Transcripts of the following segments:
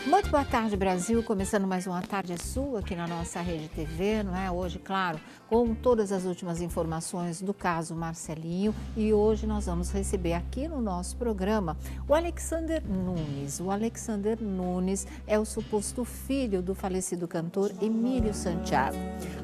Muito boa tarde, Brasil. Começando mais uma Tarde Sua aqui na nossa Rede TV, não é? Hoje, claro, com todas as últimas informações do caso Marcelinho. E hoje nós vamos receber aqui no nosso programa o Alexander Nunes. O Alexander Nunes é o suposto filho do falecido cantor Emílio Santiago.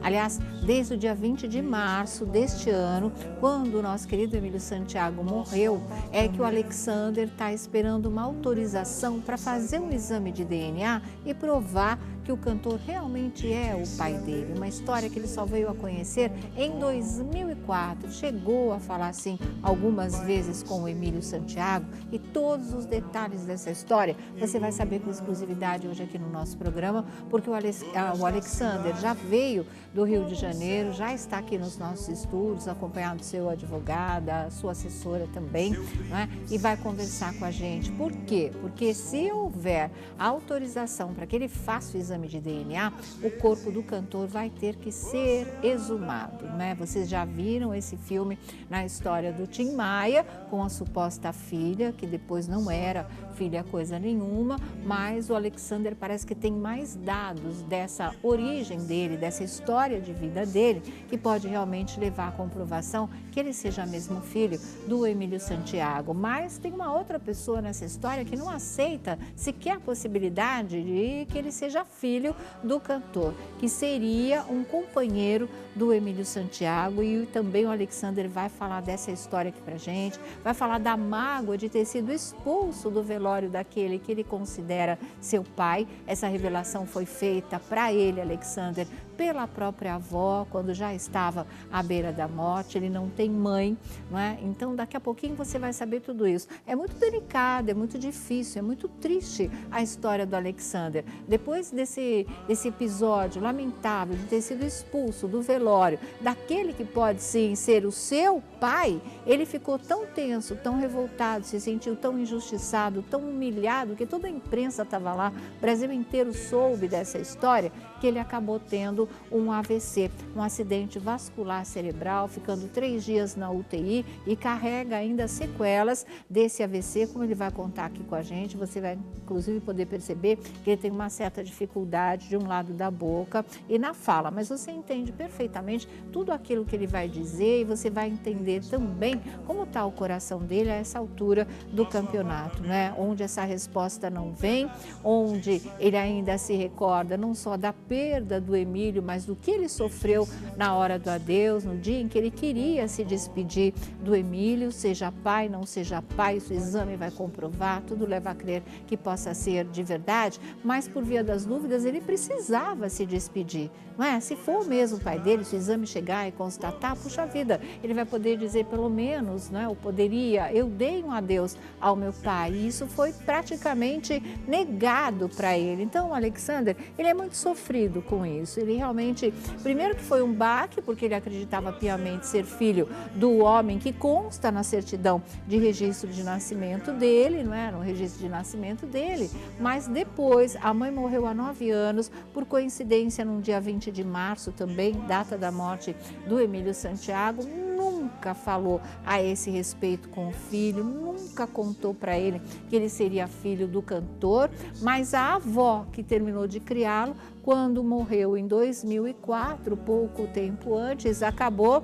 Aliás, desde o dia 20 de março deste ano, quando o nosso querido Emílio Santiago morreu, é que o Alexander está esperando uma autorização para fazer um exame de DNA e provar que o cantor realmente é o pai dele. Uma história que ele só veio a conhecer em 2004. Chegou a falar assim algumas vezes com o Emílio Santiago e todos os detalhes dessa história você vai saber com exclusividade hoje aqui no nosso programa, porque o Alexander já veio do Rio de Janeiro, já está aqui nos nossos estúdios, acompanhado do seu advogado, a sua assessora também, não é? E vai conversar com a gente. Por quê? Porque se houver autorização para que ele faça o exame de DNA, o corpo do cantor vai ter que ser exumado, né? Vocês já viram esse filme na história do Tim Maia, com a suposta filha, que depois não era filha coisa nenhuma, mas o Alexander parece que tem mais dados dessa origem dele, dessa história de vida dele, que pode realmente levar à comprovação que ele seja mesmo filho do Emílio Santiago. Mas tem uma outra pessoa nessa história que não aceita sequer a possibilidade de que ele seja filho do cantor, que seria um companheiro do Emílio Santiago. E também o Alexander vai falar dessa história aqui pra gente, vai falar da mágoa de ter sido expulso do velório daquele que ele considera seu pai. Essa revelação foi feita para ele, Alexander, pela própria avó, quando já estava à beira da morte. Ele não tem mãe, não é? Então daqui a pouquinho você vai saber tudo isso. É muito delicado, é muito difícil, é muito triste a história do Alexander. Depois desse episódio lamentável de ter sido expulso do velório daquele que pode sim ser o seu pai, ele ficou tão tenso, tão revoltado, se sentiu tão injustiçado, tão humilhado, que toda a imprensa estava lá, o Brasil inteiro soube dessa história, que ele acabou tendo um AVC, um acidente vascular cerebral, ficando 3 dias na UTI e carrega ainda sequelas desse AVC, como ele vai contar aqui com a gente. Você vai inclusive poder perceber que ele tem uma certa dificuldade de um lado da boca e na fala, mas você entende perfeitamente tudo aquilo que ele vai dizer e você vai entender também como está o coração dele a essa altura do campeonato, né? Onde essa resposta não vem, onde ele ainda se recorda não só da perda do Emílio, mas do que ele sofreu na hora do adeus, no dia em que ele queria se despedir do Emílio. Seja pai, não seja pai, o exame vai comprovar, tudo leva a crer que possa ser de verdade, mas por via das dúvidas ele precisava se despedir, não é? Se for mesmo o pai dele, se o exame chegar e constatar, puxa vida, ele vai poder dizer pelo menos, né, ou poderia, eu dei um adeus ao meu pai, e isso foi praticamente negado para ele. Então o Alexander, ele é muito sofrido com isso. Ele realmente, primeiro que foi um baque, porque ele acreditava piamente ser filho do homem que consta na certidão de registro de nascimento dele, não é? No registro de nascimento dele, mas depois a mãe morreu há 9 anos, por coincidência num dia 20 de março também, data da morte do Emílio Santiago. Nunca falou a esse respeito com o filho, nunca contou para ele que ele seria filho do cantor, mas a avó que terminou de criá-lo, quando morreu em 2004, pouco tempo antes, acabou...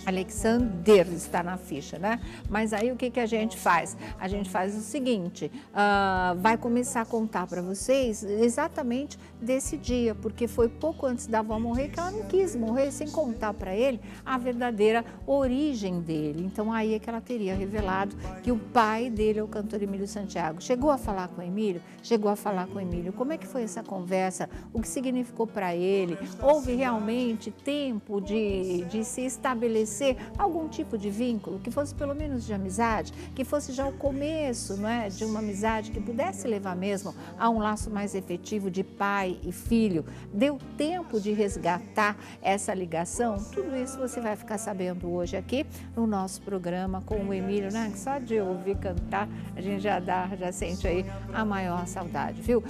Alexander está na ficha, né? Mas aí o que a gente faz? A gente faz o seguinte, vai começar a contar para vocês exatamente desse dia, porque foi pouco antes da avó morrer que ela não quis morrer sem contar para ele a verdadeira origem dele. Então aí é que ela teria revelado que o pai dele é o cantor Emílio Santiago. Chegou a falar com o Emílio? Chegou a falar com o Emílio. Como é que foi essa conversa? O que significou para ele? Houve realmente tempo de se estabelecer algum tipo de vínculo, que fosse pelo menos de amizade, que fosse já o começo, não é, de uma amizade que pudesse levar mesmo a um laço mais efetivo de pai e filho. Deu tempo de resgatar essa ligação? Tudo isso você vai ficar sabendo hoje aqui no nosso programa com o Emílio, né? Que só de ouvir cantar a gente já sente aí a maior saudade, viu?